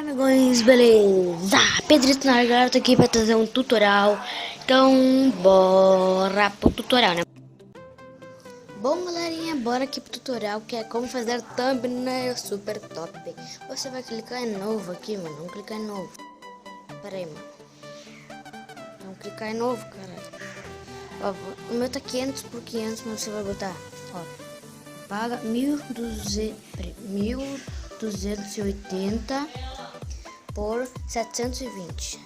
Amigões, beleza? Pedrito na área, tô aqui pra trazer um tutorial. Então, bora pro tutorial, né? Bom, galerinha, bora aqui pro tutorial, que é como fazer thumbnail super top. Você vai clicar em novo aqui, mano. Vamos clicar em novo. Pera aí, mano. Vamos clicar em novo, caralho. Ó, o meu tá 500 por 500, mas você vai botar, ó. Paga 1280 por 720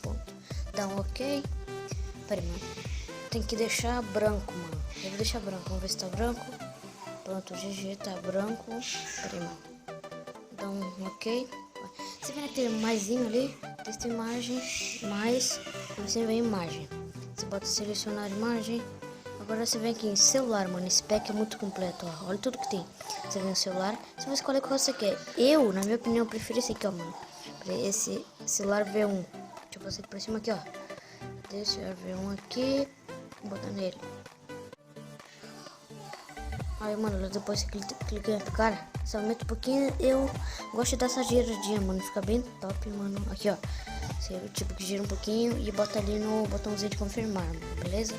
ponto. Dá um ok. Pera aí, mano. Tem que deixar branco, mano. Eu vou deixar branco. Vamos ver se tá branco. Pronto, o GG tá branco. Pera aí, mano. Dá um ok. Você vê aquele maisinho ali? Texto imagem, mais. Você vem imagem. Você bota selecionar imagem. Agora você vem aqui em celular, mano. Esse pack é muito completo, ó. Olha tudo que tem. Você vem no celular. Você vai escolher qual você quer. Eu, na minha opinião, prefiro esse aqui, ó, mano. Esse celular V1. Deixa eu passar aqui pra cima aqui, ó. Deixa eu ver um aqui. Vou botar nele. Aí, mano, depois você clica no cara. Só aumenta um pouquinho. Eu gosto dessa giradinha, mano. Fica bem top, mano. Aqui, ó. Você tipo que gira um pouquinho e bota ali no botãozinho de confirmar, mano, beleza?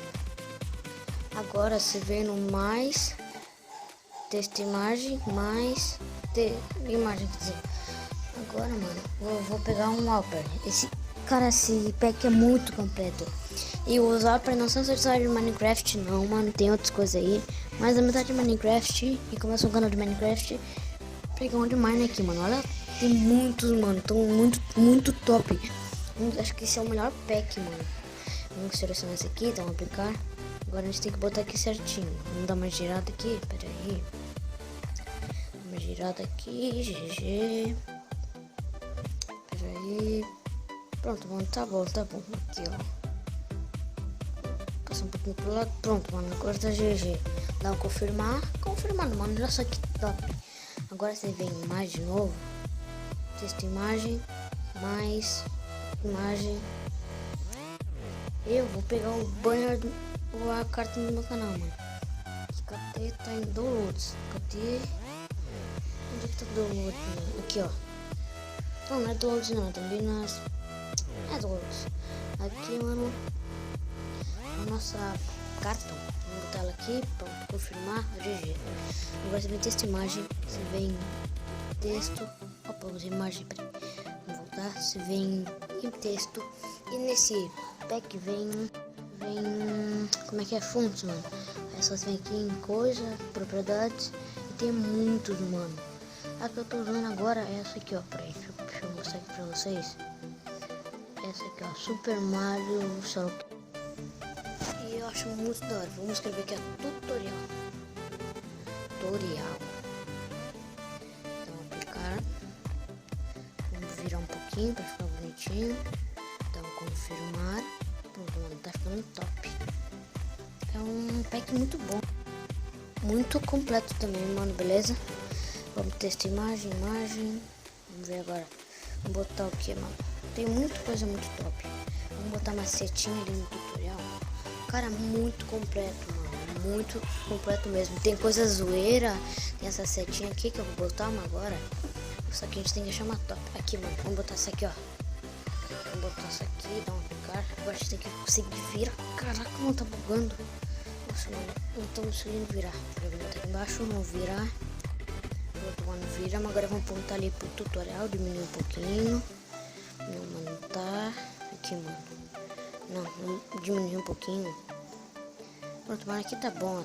Agora você vem no mais texto imagem, mais imagem, quer dizer. Agora, mano, vou pegar um Alper. Esse pack é muito completo. E os Alper não são só de Minecraft, não, mano. Tem outras coisas aí. Mas a metade de Minecraft, e como eu sou um canal de Minecraft, pegar um de Mine aqui, mano. Olha, tem muitos, mano. Tão muito top. Acho que esse é o melhor pack, mano. Vamos selecionar esse aqui, então aplicar. Agora a gente tem que botar aqui certinho. Vamos dar uma girada aqui, pera aí. Uma girada aqui, GG. Pera aí. Pronto, mano, tá bom. Aqui, ó. Passa um pouquinho pro lado. Pronto, mano, agora tá GG. Dá um confirmar. Confirmando, mano, já só que top. Agora você vem em imagem de novo. Texto imagem. Mais imagem. Eu vou pegar o banner a carta no meu canal, mano. Cadê? Tá em downloads. Cadê? Onde é que tá o download, mano? Aqui, ó. Não é downloads não, também nas... É downloads. Aqui, mano. A nossa carta. Vamos botar ela aqui. Pronto, confirmar. GG. Agora você vem texto imagem. Você vem texto. Opa, usei imagem. Peraí. Vamos voltar. Você vem em texto. E nesse pack vem... Como é que é? Fontes, mano. Aí só você vem aqui em coisa, propriedades. E tem muitos, mano. A que eu tô usando agora é essa aqui, ó. Peraí, deixa eu mostrar aqui pra vocês. Essa aqui, ó. Super Mario Sonic. E eu acho muito da hora. Vamos escrever aqui, ó. Tutorial. Então, aplicar. Vamos virar um pouquinho pra ficar bonitinho. Então, confirmar. Pronto, mano, tá ficando top. É um pack muito bom. Muito completo também, mano, beleza? Vamos testar imagem. Vamos ver agora. Vamos botar o que, mano? Tem muita coisa muito top. Vamos botar uma setinha ali no tutorial. Cara, muito completo, mano. Muito completo mesmo. Tem coisa zoeira. Tem essa setinha aqui que eu vou botar uma agora. Só que a gente tem que achar uma top. Aqui, mano. Vamos botar essa aqui, ó. Vou botar isso aqui, dar um aplicar. Agora a gente tem que conseguir virar. Caraca, como tá bugando. Nossa, mano, não estamos conseguindo virar. Vou botar aqui embaixo, não virar. Pronto, mano, vira. Mas agora vamos apontar ali pro tutorial. Diminuir um pouquinho. Não, mano, tá. Aqui, mano. Não, diminuir um pouquinho. Pronto, mano, aqui tá bom.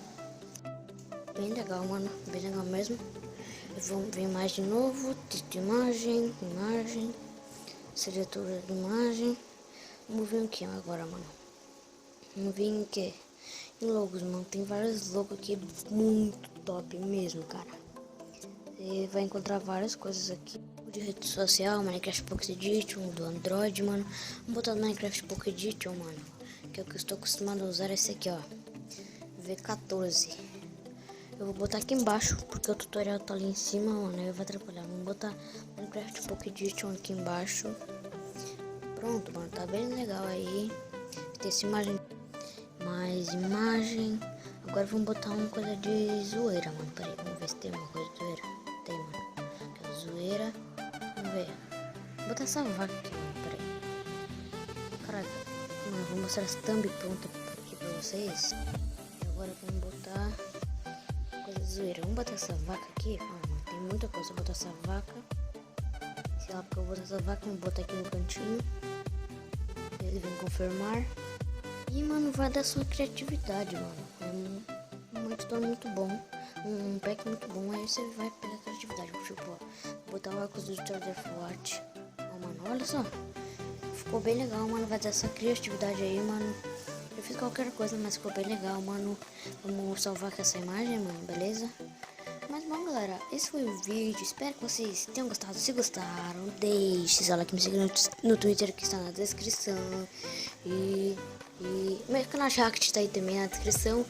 Bem legal, mano. Bem legal mesmo. Vamos ver mais de novo. Texto imagem. Seletora de imagem. Vamos ver o que agora, mano. Vamos ver em que? Em logos, mano. Tem vários logos aqui muito top mesmo, cara. Você vai encontrar várias coisas aqui. De rede social, Minecraft Pocket Edition, do Android, mano. Vamos botar no Minecraft Pocket Edition, mano. Que é o que eu estou acostumado a usar, esse aqui, ó. V14. Eu vou botar aqui embaixo, porque o tutorial tá ali em cima, mano. Aí vai atrapalhar. Vamos botar Minecraft Pocket Edition aqui embaixo. Pronto, mano, tá bem legal aí. Tem essa imagem. Mais imagem. Agora vamos botar uma coisa de zoeira, mano. Peraí, vamos ver se tem uma coisa de zoeira. Tem, mano. botar essa vaca aqui, mano. Pera aí. Caraca, mano, vou mostrar essa thumb pronta aqui pra vocês. E agora vamos botar coisa de zoeira. Vamos botar essa vaca aqui. Mano, tem muita coisa. Vou botar essa vaca. Sei lá porque eu vou botar essa vaca. Vamos botar aqui no cantinho. Ele vem confirmar. E, mano, vai dar sua criatividade, mano. É um editor muito bom. Um pack muito bom. Aí você vai pegar criatividade. Tipo, ó, botar o óculos do Charger Forte. Ó, mano, olha só. Ficou bem legal, mano. Vai dar essa criatividade aí, mano. Eu fiz qualquer coisa, mas ficou bem legal, mano. Vamos salvar com essa imagem, mano, beleza? Mas bom, galera, esse foi o vídeo. Espero que vocês tenham gostado. Se gostaram, deixe seu like, me siga no Twitter, que está na descrição. E meu canal React tá aí também na descrição.